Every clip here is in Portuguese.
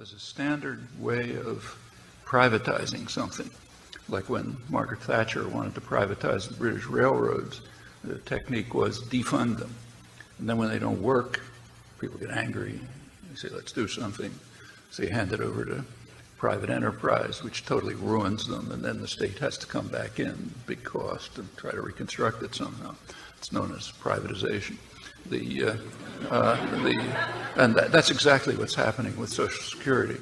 as a standard way of privatizing something. Like when Margaret Thatcher wanted to privatize the British railroads, the technique was defund them. And then when they don't work, people get angry. They say, let's do something. So you hand it over to private enterprise, which totally ruins them, and then the state has to come back in, big cost, and try to reconstruct it somehow. It's known as privatization. That's exactly what's happening with Social Security.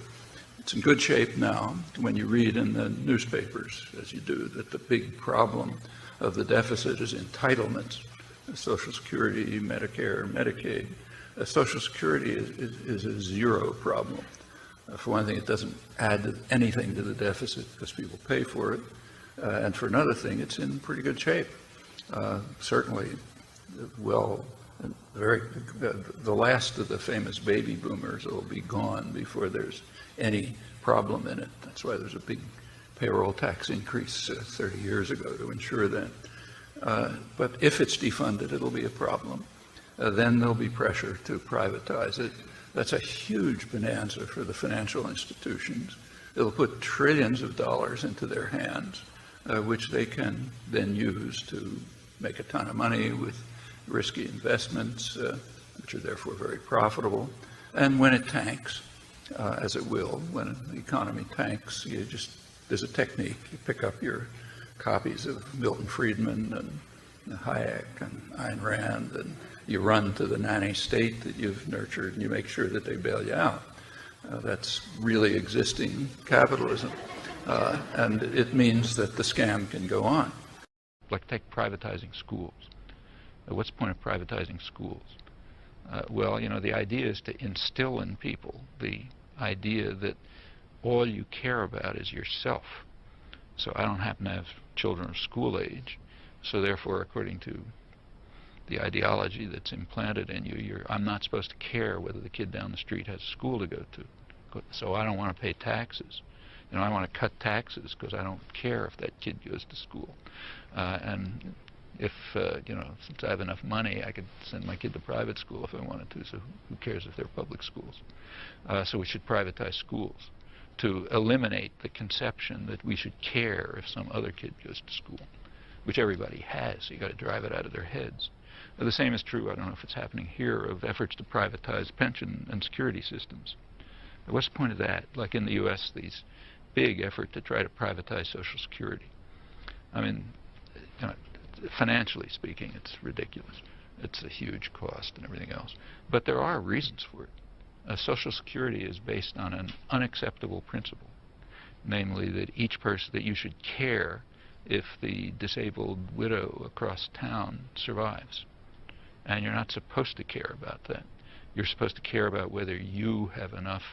It's in good shape now. When you read in the newspapers, as you do, that the big problem of the deficit is entitlements, Social Security, Medicare, Medicaid. Social Security is a zero problem. For one thing, it doesn't add anything to the deficit because people pay for it. And for another thing, it's in pretty good shape. Certainly, the last of the famous baby boomers will be gone before there's any problem in it. That's why there's a big payroll tax increase 30 years ago to ensure that. But if it's defunded, it'll be a problem. Then there'll be pressure to privatize it. That's a huge bonanza for the financial institutions. It'll put trillions of dollars into their hands, which they can then use to make a ton of money with risky investments, which are therefore very profitable. And when it tanks, as it will, when the economy tanks, there's a technique. You pick up your copies of Milton Friedman and Hayek and Ayn Rand, and you run to the nanny state that you've nurtured, and you make sure that they bail you out. That's really existing capitalism, and it means that the scam can go on. Like take privatizing schools. What's the point of privatizing schools? Well, the idea is to instill in people the idea that all you care about is yourself. So I don't happen to have children of school age, so therefore, according to the ideology that's implanted in you, I'm not supposed to care whether the kid down the street has school to go to. So I don't want to pay taxes. I want to cut taxes because I don't care if that kid goes to school. And if, since I have enough money, I could send my kid to private school if I wanted to, so who cares if they're public schools? So we should privatize schools to eliminate the conception that we should care if some other kid goes to school, which everybody has, so you got to drive it out of their heads. The same is true, I don't know if it's happening here, of efforts to privatize pension and security systems. What's the point of that? Like in the US, these big effort to try to privatize Social Security. I mean, financially speaking, it's ridiculous. It's a huge cost and everything else. But there are reasons for it. Social Security is based on an unacceptable principle, namely that each person, that you should care if the disabled widow across town survives. And you're not supposed to care about that. You're supposed to care about whether you have enough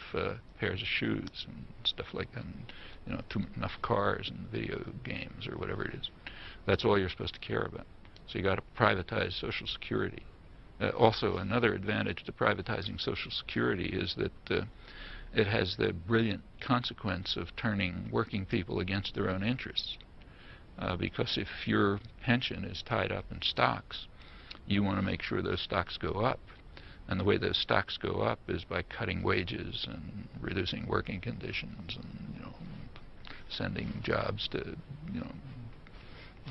pairs of shoes and stuff like that, and, enough cars and video games or whatever it is. That's all you're supposed to care about. So you got to privatize Social Security. Also, another advantage to privatizing Social Security is that it has the brilliant consequence of turning working people against their own interests. Because if your pension is tied up in stocks, you want to make sure those stocks go up. And the way those stocks go up is by cutting wages and reducing working conditions and, sending jobs to,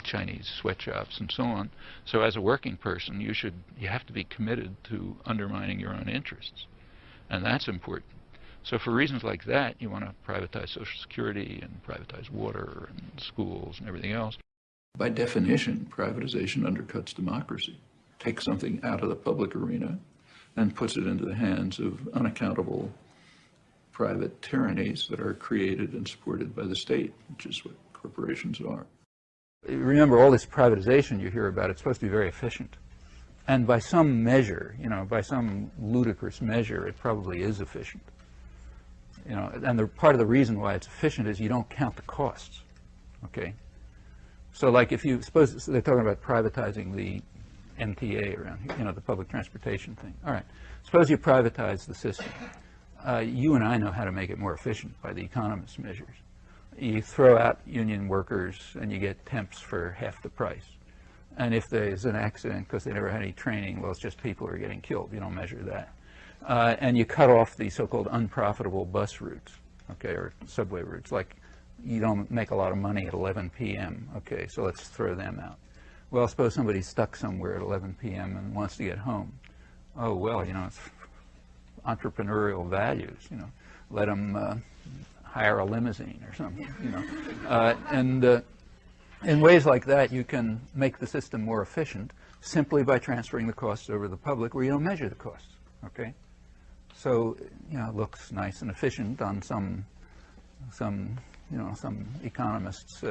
Chinese sweatshops and so on. So as a working person, you have to be committed to undermining your own interests. And that's important. So for reasons like that, you want to privatize Social Security and privatize water and schools and everything else. By definition, privatization undercuts democracy. Takes something out of the public arena and puts it into the hands of unaccountable private tyrannies that are created and supported by the state, which is what corporations are. Remember, all this privatization you hear about, it's supposed to be very efficient. And by some measure, by some ludicrous measure, it probably is efficient. And part of the reason why it's efficient is you don't count the costs, okay? So like if you suppose they're talking about privatizing the MTA around here, the public transportation thing. All right, suppose you privatize the system. You and I know how to make it more efficient by the economist's measures. You throw out union workers and you get temps for half the price. And if there's an accident because they never had any training, well, it's just people who are getting killed. You don't measure that. and you cut off the so-called unprofitable bus routes, okay, or subway routes, like you don't make a lot of money at 11 p.m., okay, so let's throw them out. Well, suppose somebody's stuck somewhere at 11 p.m. and wants to get home. Oh, well, it's entrepreneurial values, let them hire a limousine or something, and in ways like that, you can make the system more efficient simply by transferring the costs over to the public where you don't measure the costs, okay? So, it looks nice and efficient on some economist's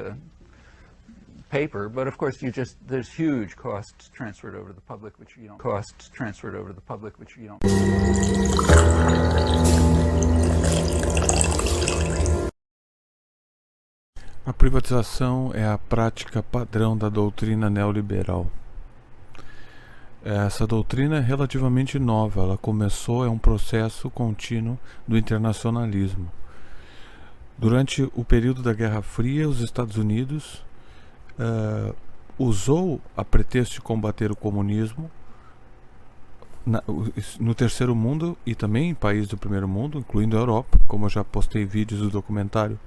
paper, but of course there's huge costs transferred over to the public which you don't. A privatização é a prática padrão da doutrina neoliberal. Essa doutrina é relativamente nova, ela começou, é um processo contínuo do internacionalismo. Durante o período da Guerra Fria, os Estados Unidos usou a pretexto de combater o comunismo no terceiro mundo e também em países do primeiro mundo, incluindo a Europa, como eu já postei vídeos do documentário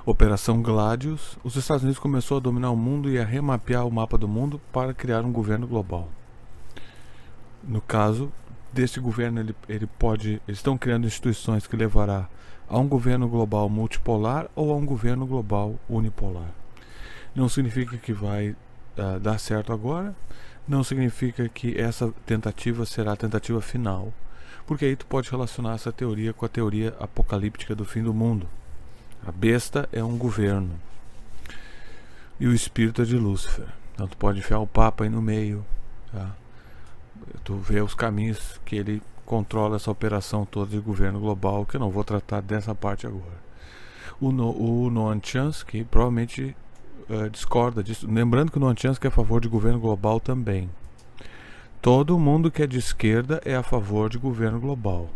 Operação Gladius. Os Estados Unidos começou a dominar o mundo e a remapear o mapa do mundo para criar um governo global. No caso desse governo, eles estão criando instituições que levará a um governo global multipolar ou a um governo global unipolar. Não significa que vai dar certo agora, não significa que essa tentativa será a tentativa final, porque aí tu pode relacionar essa teoria com a teoria apocalíptica do fim do mundo. A besta é um governo e o espírito é de Lúcifer. Então tu pode enfiar o Papa aí no meio, tá? Tu vê os caminhos que ele controla essa operação toda de governo global, que eu não vou tratar dessa parte agora. O Noam Chomsky provavelmente discorda disso. Lembrando que o Noam Chomsky é a favor de governo global também. Todo mundo que é de esquerda é a favor de governo global.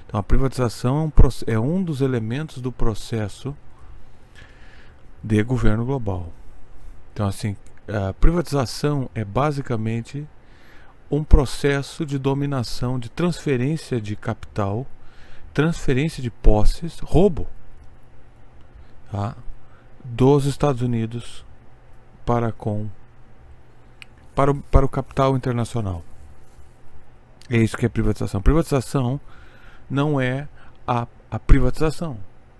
Então a privatização é um dos elementos do processo de governo global. Então assim, a privatização é basicamente um processo de dominação, de transferência de capital, transferência de posses, roubo, tá? Dos Estados Unidos para o capital internacional. É isso que é privatização. Privatização não é a privatização.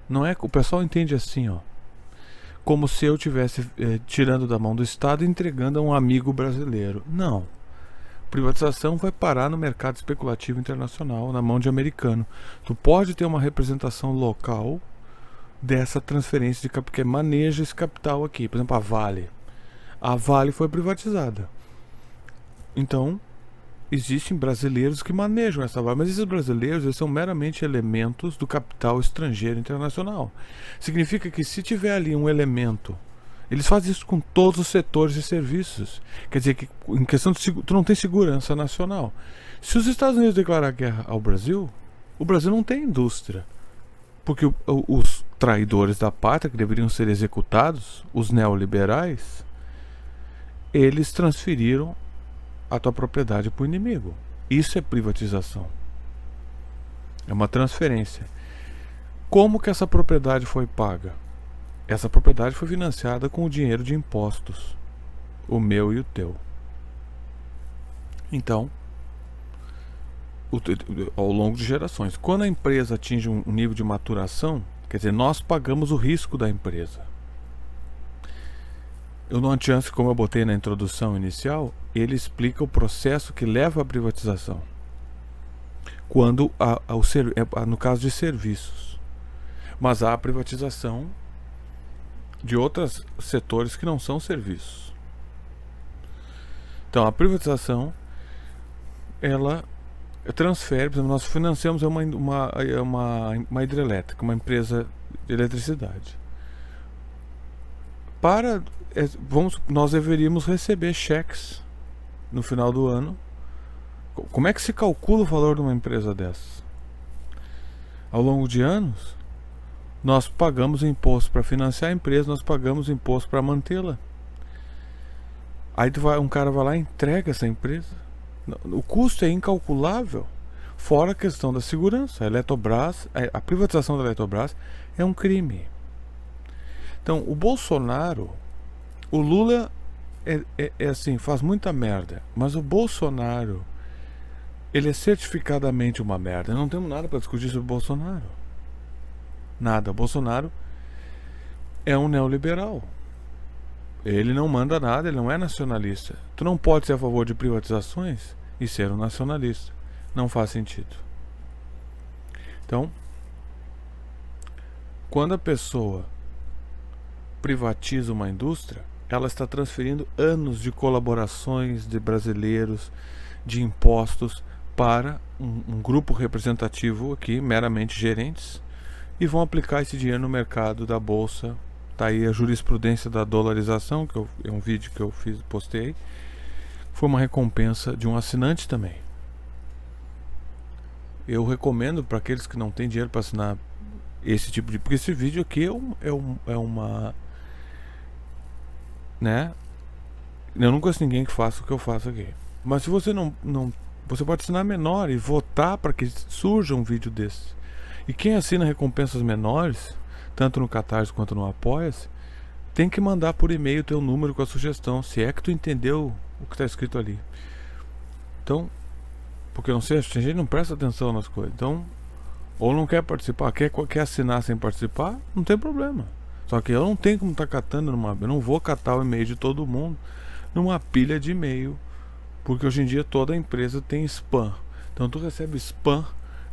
Não é, o pessoal entende assim, como se eu estivesse tirando da mão do Estado e entregando a um amigo brasileiro. Não. Privatização vai parar no mercado especulativo internacional, na mão de americano. Tu pode ter uma representação local dessa transferência de capital, que maneja esse capital aqui. Por exemplo, a Vale. A Vale foi privatizada. Então, existem brasileiros que manejam essa Vale, mas esses brasileiros eles são meramente elementos do capital estrangeiro internacional. Significa que se tiver ali um elemento, eles fazem isso com todos os setores e serviços. Quer dizer que em questão de tu não tem segurança nacional. Se os Estados Unidos declarar guerra ao Brasil, o Brasil não tem indústria. Porque os traidores da pátria, que deveriam ser executados, os neoliberais, eles transferiram a tua propriedade para o inimigo. Isso é privatização. É uma transferência. Como que essa propriedade foi paga? Essa propriedade foi financiada com o dinheiro de impostos, o meu e o teu. Então, ao longo de gerações, quando a empresa atinge um nível de maturação, quer dizer, nós pagamos o risco da empresa. O Noam Chomsky, como eu botei na introdução inicial, ele explica o processo que leva à privatização. Quando no caso de serviços. Mas há a privatização de outros setores que não são serviços. Então a privatização, ela transfere, por exemplo, nós financiamos uma hidrelétrica, uma empresa de eletricidade. Nós deveríamos receber cheques no final do ano. Como é que se calcula o valor de uma empresa dessa? Ao longo de anos, nós pagamos imposto para financiar a empresa, nós pagamos imposto para mantê-la. Aí um cara vai lá e entrega essa empresa. O custo é incalculável. Fora a questão da segurança. A Eletrobras, a privatização da Eletrobras é um crime. Então, o Bolsonaro, o Lula é assim, faz muita merda, mas o Bolsonaro, ele é certificadamente uma merda. Não temos nada para discutir sobre o Bolsonaro. Nada. O Bolsonaro é um neoliberal. Ele não manda nada, ele não é nacionalista. Tu não pode ser a favor de privatizações e ser um nacionalista. Não faz sentido. Então, quando a pessoa privatiza uma indústria, ela está transferindo anos de colaborações de brasileiros, de impostos, para um grupo representativo aqui, meramente gerentes, e vão aplicar esse dinheiro no mercado da bolsa. Tá aí a jurisprudência da dolarização, que é um vídeo que eu postei. Foi uma recompensa de um assinante também. Eu recomendo para aqueles que não têm dinheiro para assinar esse tipo de... Porque esse vídeo aqui é uma... né? Eu não conheço ninguém que faça o que eu faço aqui. Mas se você não você pode assinar menor e votar para que surja um vídeo desse. E quem assina recompensas menores, tanto no Catarse quanto no Apoia-se, tem que mandar por e-mail o teu número com a sugestão, se é que tu entendeu o que está escrito ali. Então, porque eu não sei, a gente não presta atenção nas coisas. Então, ou não quer participar, quer assinar sem participar, não tem problema. Só que eu não tenho como estar catando eu não vou catar o e-mail de todo mundo numa pilha de e-mail, porque hoje em dia toda empresa tem spam. Então tu recebe spam,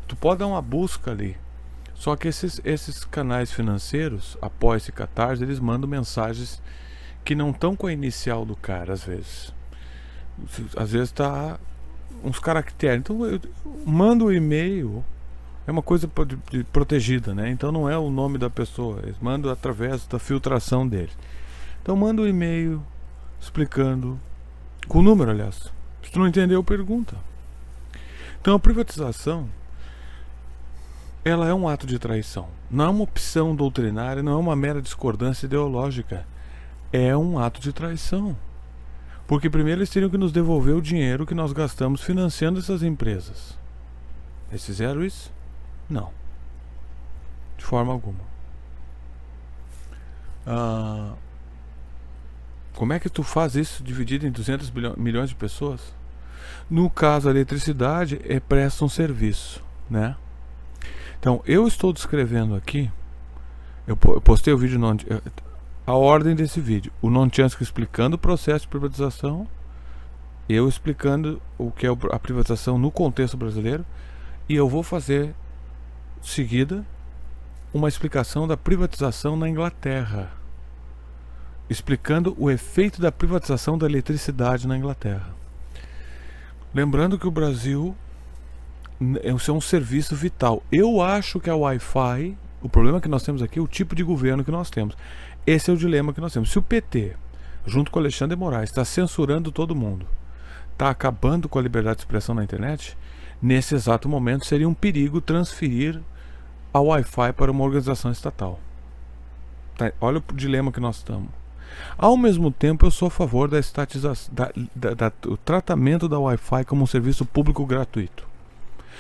tu pode dar uma busca ali. Só que esses canais financeiros, Apoia-se e Catarse, eles mandam mensagens que não estão com a inicial do cara, às vezes. Às vezes tá uns caracteres. Então eu mando o e-mail, é uma coisa protegida, né? Então não é o nome da pessoa, eles mandam através da filtração deles. Então manda um e-mail explicando, com o número, aliás. Se tu não entendeu, pergunta. Então a privatização, ela é um ato de traição. Não é uma opção doutrinária, não é uma mera discordância ideológica. É um ato de traição. Porque primeiro eles teriam que nos devolver o dinheiro que nós gastamos financiando essas empresas. Eles fizeram isso? Não. De forma alguma. Como é que tu faz isso dividido em 200 milhões de pessoas? No caso, a eletricidade presta um serviço, né? Então, eu estou descrevendo aqui, eu postei o vídeo, a ordem desse vídeo, o Nonchansky explicando o processo de privatização, eu explicando o que é a privatização no contexto brasileiro, e eu vou fazer, seguida, uma explicação da privatização na Inglaterra, explicando o efeito da privatização da eletricidade na Inglaterra. Lembrando que o Brasil é um serviço vital. Eu acho que a Wi-Fi, o problema que nós temos aqui é o tipo de governo que nós temos. Esse é o dilema que nós temos. Se o PT, junto com Alexandre de Moraes, está censurando todo mundo, está acabando com a liberdade de expressão na internet, nesse exato momento seria um perigo transferir a Wi-Fi para uma organização estatal. Tá? Olha o dilema que nós estamos. Ao mesmo tempo, eu sou a favor da estatização, do tratamento da Wi-Fi como um serviço público gratuito.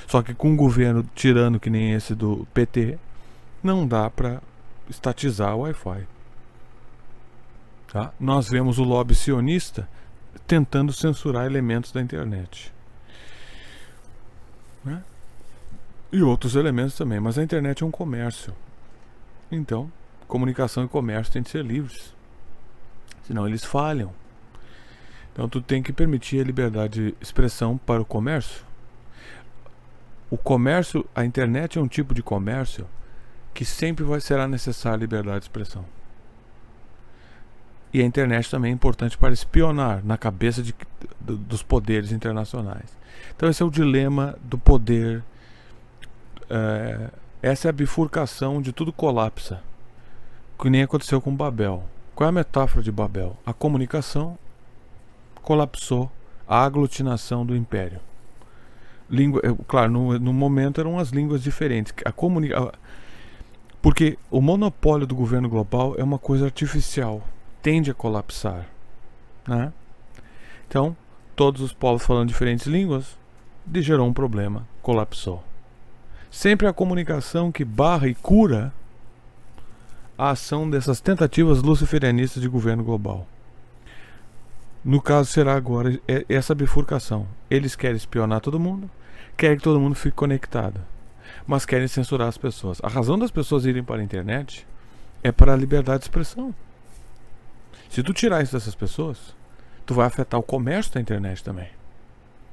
Só que com um governo tirano que nem esse do PT, não dá para estatizar a Wi-Fi. Tá? Nós vemos o lobby sionista tentando censurar elementos da internet, né? E outros elementos também. Mas a internet é um comércio. Então, comunicação e comércio têm de ser livres. Senão eles falham. Então tu tem que permitir a liberdade de expressão para o comércio. O comércio, a internet é um tipo de comércio que sempre será necessária liberdade de expressão. E a internet também é importante para espionar na cabeça dos poderes internacionais. Então esse é o dilema do poder. Essa é a bifurcação de tudo colapsa, que nem aconteceu com Babel. Qual é a metáfora de Babel? A comunicação colapsou, a aglutinação do império. Claro, no momento eram as línguas diferentes. Porque o monopólio do governo global é uma coisa artificial, tende a colapsar, né? Então, todos os povos falando diferentes línguas gerou um problema colapsou. Sempre a comunicação que barra e cura a ação dessas tentativas luciferianistas de governo global. No caso será agora essa bifurcação. Eles querem espionar todo mundo, querem que todo mundo fique conectado, mas querem censurar as pessoas. A razão das pessoas irem para a internet é para a liberdade de expressão. Se tu tirar isso dessas pessoas, tu vai afetar o comércio da internet também.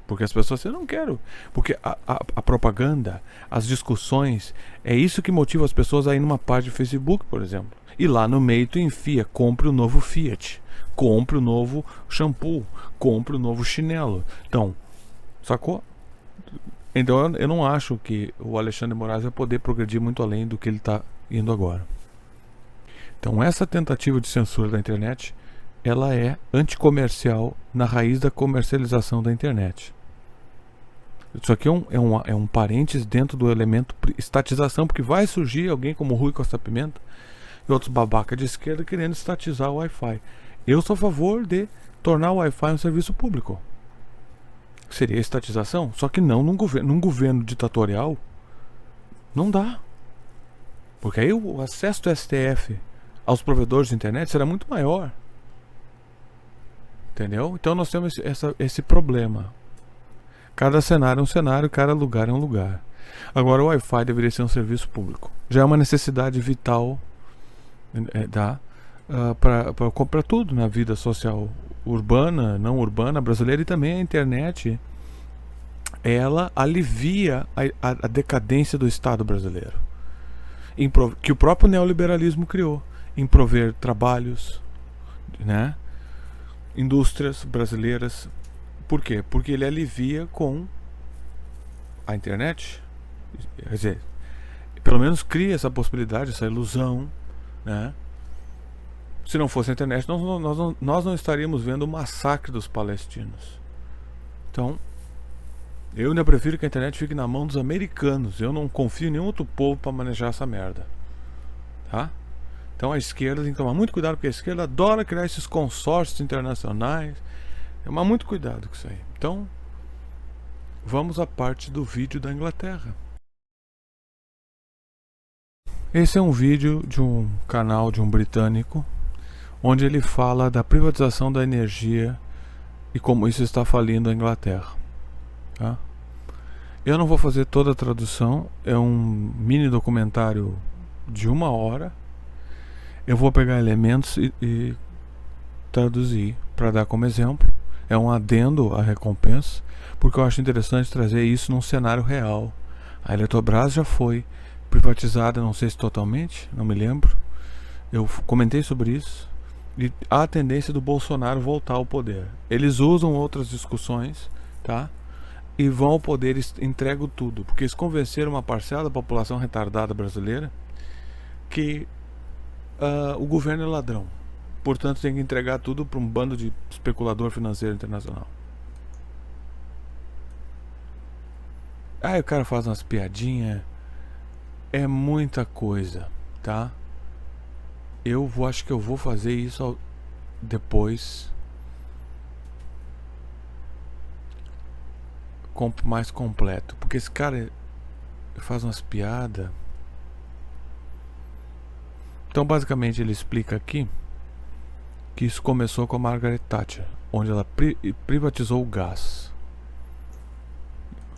Porque as pessoas, eu não quero. Porque a propaganda, as discussões, é isso que motiva as pessoas a ir numa página de Facebook, por exemplo. E lá no meio tu enfia, compre o novo Fiat, compre o novo shampoo, compre o novo chinelo. Então, sacou? Então eu não acho que o Alexandre de Moraes vai poder progredir muito além do que ele está indo agora. Então essa tentativa de censura da internet, ela é anticomercial na raiz da comercialização da internet. Isso aqui é um parênteses dentro do elemento estatização, porque vai surgir alguém como Rui Costa Pimenta e outros babacas de esquerda querendo estatizar o Wi-Fi. Eu sou a favor de tornar o Wi-Fi um serviço público. Seria estatização, só que não num governo ditatorial. Não dá. Porque aí o acesso do STF aos provedores de internet será muito maior. Entendeu? Então nós temos esse problema. Cada cenário é um cenário, cada lugar é um lugar. Agora o Wi-Fi deveria ser um serviço público. Já é uma necessidade vital para tudo na vida social urbana, não urbana, brasileira, e também a internet. Ela alivia a decadência do Estado brasileiro, que o próprio neoliberalismo criou, em prover trabalhos, né? Indústrias brasileiras. Por quê? Porque ele alivia com a internet. Quer dizer, pelo menos cria essa possibilidade, essa ilusão, né? Se não fosse a internet, nós não estaríamos vendo o massacre dos palestinos. Então, eu ainda prefiro que a internet fique na mão dos americanos. Eu não confio em nenhum outro povo para manejar essa merda, tá? Então a esquerda tem que tomar muito cuidado, porque a esquerda adora criar esses consórcios internacionais. Tomar muito cuidado com isso aí. Então, vamos à parte do vídeo da Inglaterra. Esse é um vídeo de um canal de um britânico, onde ele fala da privatização da energia e como isso está falindo a Inglaterra. Tá? Eu não vou fazer toda a tradução, é um mini documentário de 1 hora. Eu vou pegar elementos e traduzir para dar como exemplo. É um adendo à recompensa, porque eu acho interessante trazer isso num cenário real. A Eletrobras já foi privatizada, não sei se totalmente, não me lembro. Eu comentei sobre isso. E há a tendência do Bolsonaro voltar ao poder. Eles usam outras discussões, tá? E vão ao poder e entregam tudo, porque eles convenceram uma parcela da população retardada brasileira que o governo é ladrão. Portanto, tem que entregar tudo para um bando de especulador financeiro internacional. Aí o cara faz umas piadinhas. É muita coisa, tá? Acho que eu vou fazer isso depois, mais completo. Porque esse cara faz umas piadas. Então basicamente ele explica aqui que isso começou com a Margaret Thatcher, onde ela privatizou o gás.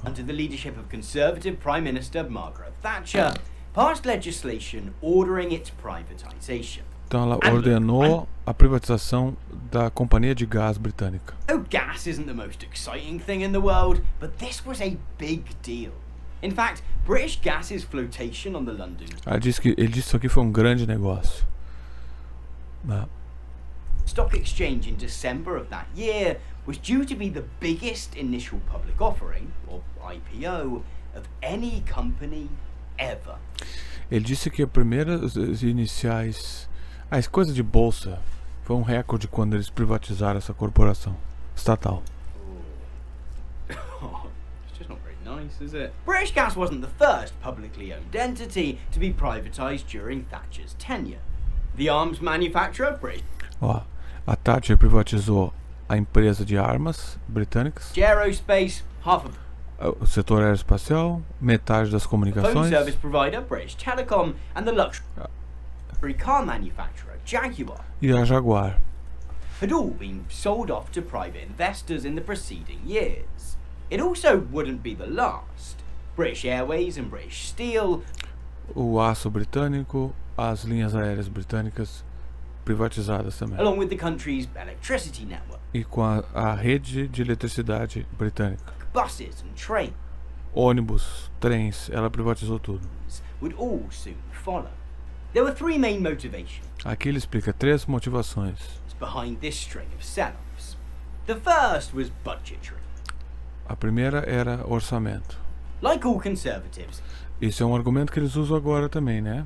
Under the leadership of Conservative Prime Minister Margaret Thatcher, passed legislation ordering its privatization. Então ela ordenou a privatização da companhia de gás britânica. Oh, gas isn't the most exciting thing in the world, but this was a big deal. In fact, British Gas's flotation on the London Ele disse que isso aqui foi um grande negócio. Stock Exchange in December of that year was due to be the biggest initial public offering, or IPO, of any company ever. Ele disse que a primeira, as iniciais, as coisas de bolsa, foi um recorde quando eles privatizaram essa corporação estatal. It's just not very nice, is it? British Gas wasn't the first publicly owned entity to be privatized during Thatcher's tenure. The arms manufacturer, British Ó, a Thatcher privatizou a empresa de armas britânicas, Aerospace, half of o setor aeroespacial, metade das phone comunicações, service provider British Telecom, and the luxury car manufacturer Jaguar e a Jaguar. had all been sold off to private investors in the preceding years. It also wouldn't be the last. British Airways and British Steel O aço britânico, as linhas aéreas britânicas privatizadas também. along with the country's electricity network, E com a rede de eletricidade britânica. buses and trains Ônibus, trens, ela privatizou tudo. would all soon follow. There were three main motivations Aqui ele explica 3 motivações. behind this string of sell-offs. The first was budgetary. A primeira era orçamento. Like all conservatives, Isso é um argumento que eles usam agora também, né?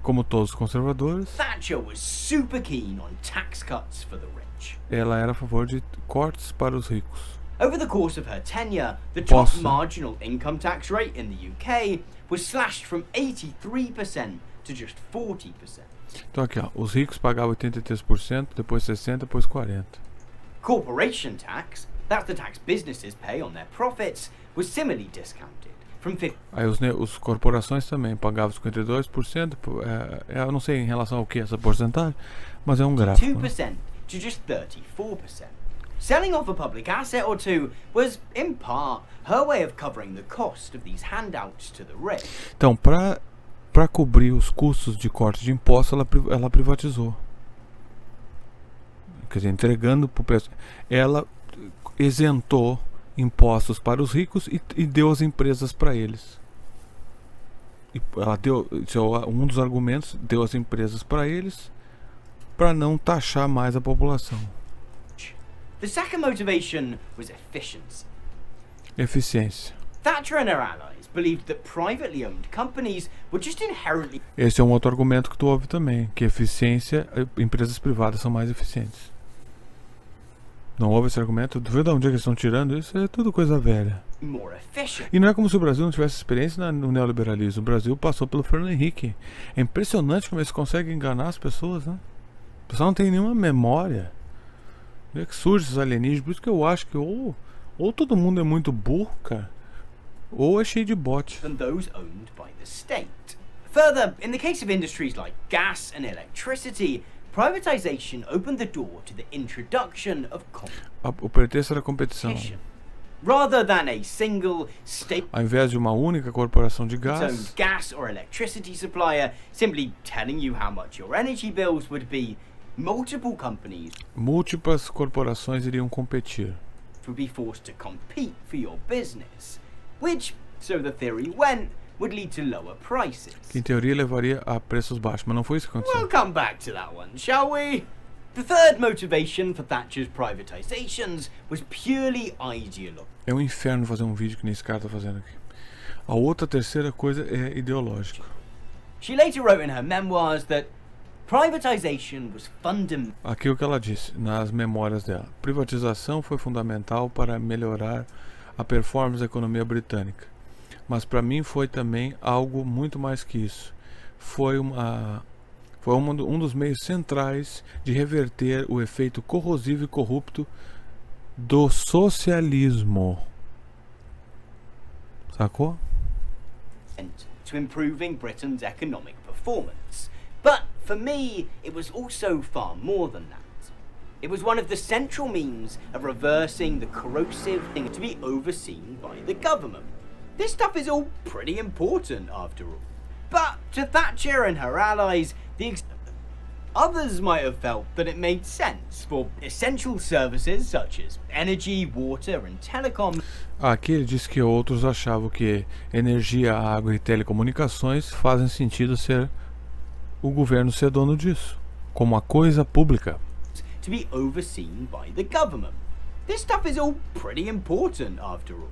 Como todos os conservadores, Thatcher was super keen on tax cuts for the rich. ela era a favor de cortes para os ricos. Over the course of her tenure, the top Posso. marginal income tax rate in the UK was slashed from 83% to just 40%. Então aqui, ó, os ricos pagavam 83%, depois 60%, depois 40%. Corporation tax, that's the tax businesses pay on their profits, was similarly discounted from Aí os corporações também pagavam 52%, eu não sei em relação ao que essa porcentagem, mas é um gráfico. 2% Né? to just 34%. Selling off a public asset or two was, in part, her way of covering the cost of these handouts to the rich. Então, para cobrir os custos de corte de impostos, ela privatizou. Quer dizer, entregando para o preço. Ela isentou impostos para os ricos e deu as empresas para eles. E ela deu, isso é um dos argumentos, deu as empresas para eles para não taxar mais a população. The second motivation was efficiency. Eficiência. Thatcher and her allies believed that privately owned companies were just inherently Esse é um outro argumento que tu ouve também, que eficiência, empresas privadas são mais eficientes. Não houve esse argumento? Tu vê de onde é que eles estão tirando? Isso é tudo coisa velha. more efficient. E não é como se o Brasil não tivesse experiência no neoliberalismo. O Brasil passou pelo Fernando Henrique. É impressionante como eles conseguem enganar as pessoas, né? O pessoal não tem nenhuma memória. Vê que surge esses alienígenas. Por isso que eu acho que ou todo mundo é muito burro, cara, ou é cheio de bot. Than those owned by the state. Further, in the case of industries like gas and electricity, privatization opened the door to the introduction of O pretexto era competição. competition. Rather than a single Ao invés de uma única corporação de state-owned gás, gas or electricity supplier simply telling you how much your energy bills would be, multiple companies múltiplas corporações iriam competir. would be forced to compete for your business, which, so the theory went, would lead to lower prices. Que em teoria levaria a preços baixos, mas não foi isso que We'll aconteceu. come back to that one, shall we? The third motivation for Thatcher's privatizations was purely ideological. É um inferno fazer um vídeo que nem esse cara tá fazendo aqui. A outra terceira coisa é ideológica. She later wrote in her memoirs that privatization was fundamental Aqui o que ela disse nas memórias dela. Privatização foi fundamental para melhorar a performance da economia britânica. Mas para mim foi também algo muito mais que isso. Foi um dos meios centrais de reverter o efeito corrosivo e corrupto do socialismo. Sacou? to improving Britain's economic performance. But for me, it was also far more than that. It was one of the central means of reversing the corrosive thing to be overseen by the government. This stuff is all pretty important after all. But to Thatcher and her allies, others might have felt that it made sense for essential services such as energy, water and telecom. Aqui ele diz que outros achavam que energia, água e telecomunicações fazem sentido ser o governo ser dono disso, como uma coisa pública. To be overseen by the government. This stuff is all pretty important after all.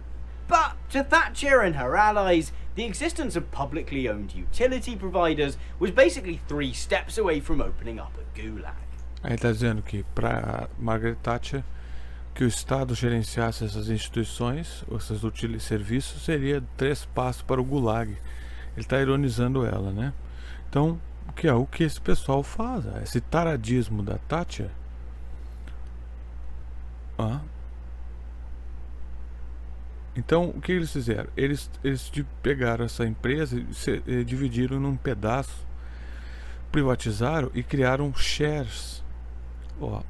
But to Thatcher and her allies, the existence of publicly owned utility providers was basically 3 steps away from opening up a gulag. Aí ele está dizendo que para Margaret Thatcher que o Estado gerenciasse essas instituições, esses serviços, seria 3 passos para o gulag. Ele está ironizando ela, né? Então, que é o que esse pessoal faz, esse taradismo da Thatcher. Então, o que eles fizeram? Eles pegaram essa empresa e dividiram num pedaço, privatizaram e criaram shares,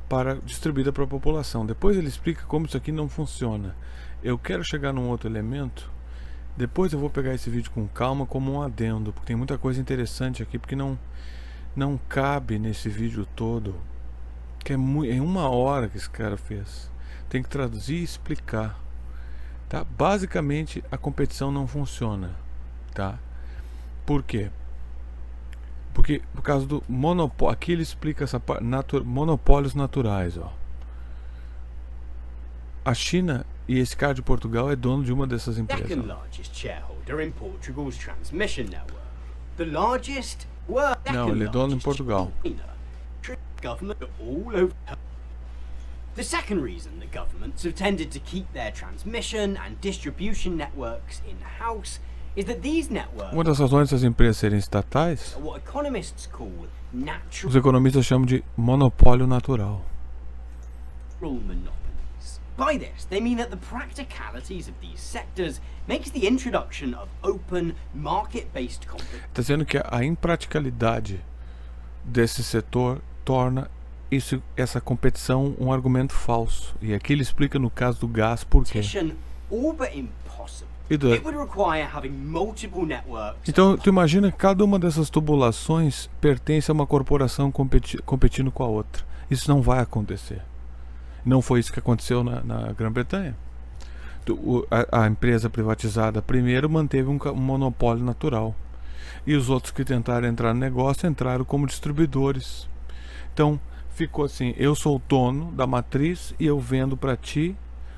para distribuída para a população. Depois ele explica como isso aqui não funciona. Eu quero chegar num outro elemento. Depois eu vou pegar esse vídeo com calma como um adendo, porque tem muita coisa interessante aqui, porque não cabe nesse vídeo todo, que é 1 hora que esse cara fez. Tem que traduzir e explicar, tá? Basicamente a competição não funciona, tá? Por quê? Porque por causa do monopólio. Aqui ele explica essa parte, monopólios naturais, ó. A China e esse cara de Portugal é dono de uma dessas empresas. Second largest shareholder in Portugal's transmission network. The largest were Não, ele é dono em Portugal. Government all over. The second reason the governments have tended to keep their transmission and distribution networks in-house is that these networks Uma das razões dessas empresas serem estatais, are what economists call natural os economistas chamam de monopólio natural. monopolies. By this, they mean that the practicalities of these sectors makes the introduction of open, market-based competition Está dizendo que a impraticalidade desse setor torna essa competição um argumento falso. E aqui ele explica no caso do gás por quê. all but impossible. E do- It would require having multiple networks. Então, tu imagina que cada uma dessas tubulações pertence a uma corporação competindo com a outra. Isso não vai acontecer. Não foi isso que aconteceu na Grã-Bretanha. A empresa privatizada primeiro manteve um monopólio natural. E os outros que tentaram entrar no negócio entraram como distribuidores. Então, ficou assim: eu sou o dono da matriz e eu vendo para ti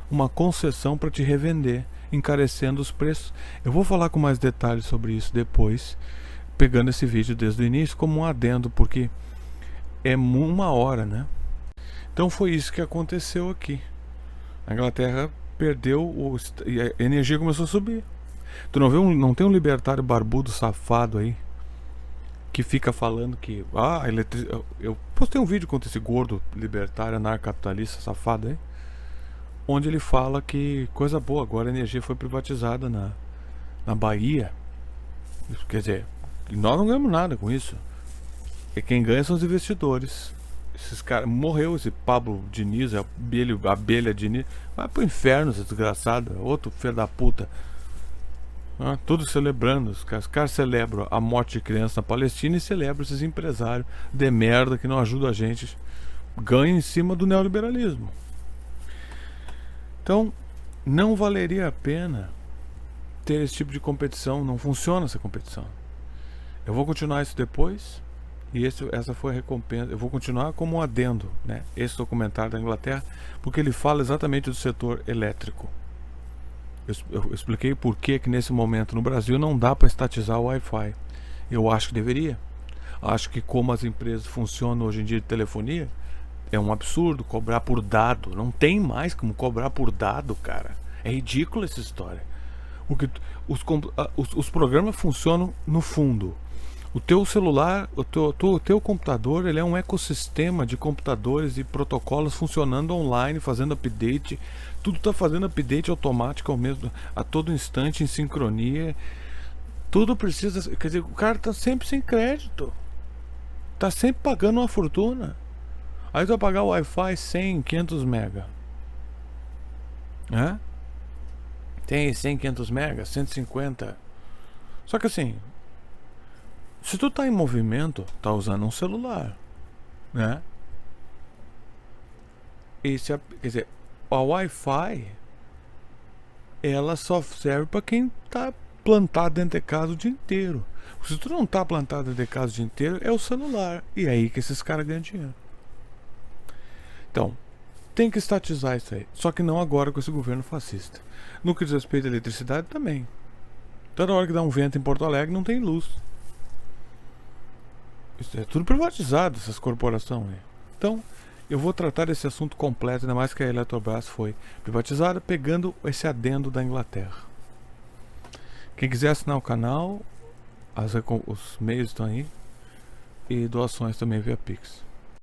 uma concessão para te revender, encarecendo os preços. Eu vou falar com mais detalhes sobre isso depois, pegando esse vídeo desde o início como um adendo, porque é 1 hora, né? Então foi isso que aconteceu aqui. A Inglaterra perdeu e a energia começou a subir. Tu não vê não tem um libertário barbudo safado aí que fica falando que eu postei um vídeo contra esse gordo libertário anarcapitalista safado aí, onde ele fala que coisa boa, agora a energia foi privatizada na Bahia. Quer dizer, nós não ganhamos nada com isso. E quem ganha são os investidores. Esses caras, morreu esse Pablo Diniz, a abelha Diniz. Vai pro inferno, esse desgraçado, outro filho da puta. Tudo celebrando, os caras celebram a morte de criança na Palestina e celebram esses empresários de merda que não ajudam a gente, ganham em cima do neoliberalismo. Então, não valeria a pena ter esse tipo de competição, não funciona essa competição. Eu vou continuar isso depois, e essa foi a recompensa. Eu vou continuar como um adendo, né, esse documentário da Inglaterra, porque ele fala exatamente do setor elétrico. Eu expliquei por que nesse momento no Brasil não dá para estatizar o Wi-Fi. Eu acho que deveria. Acho que como as empresas funcionam hoje em dia de telefonia, é um absurdo cobrar por dado. Não tem mais como cobrar por dado, cara. É ridícula essa história. Os programas funcionam no fundo. O teu celular, o teu computador, ele é um ecossistema de computadores e protocolos funcionando online, fazendo update. Tudo está fazendo update automático a todo instante, em sincronia. Tudo precisa. Quer dizer, o cara está sempre sem crédito. Está sempre pagando uma fortuna. Aí tu vai pagar o Wi-Fi 100, 500 mega. Tem 100, 500 mega, 150. Só que assim, se tu tá em movimento, tá usando um celular, né? Quer dizer, a Wi-Fi, ela só serve para quem tá plantado dentro de casa o dia inteiro. Se tu não tá plantado dentro de casa o dia inteiro, é o celular. E é aí que esses caras ganham dinheiro. Então, tem que estatizar isso aí. Só que não agora com esse governo fascista. No que diz respeito à eletricidade também. Toda hora que dá um vento em Porto Alegre não tem luz. Isso é tudo privatizado, essas corporações aí. Então, eu vou tratar desse assunto completo, ainda mais que a Eletrobras foi privatizada, pegando esse adendo da Inglaterra. Quem quiser assinar o canal, os meios estão aí. E doações também via Pix.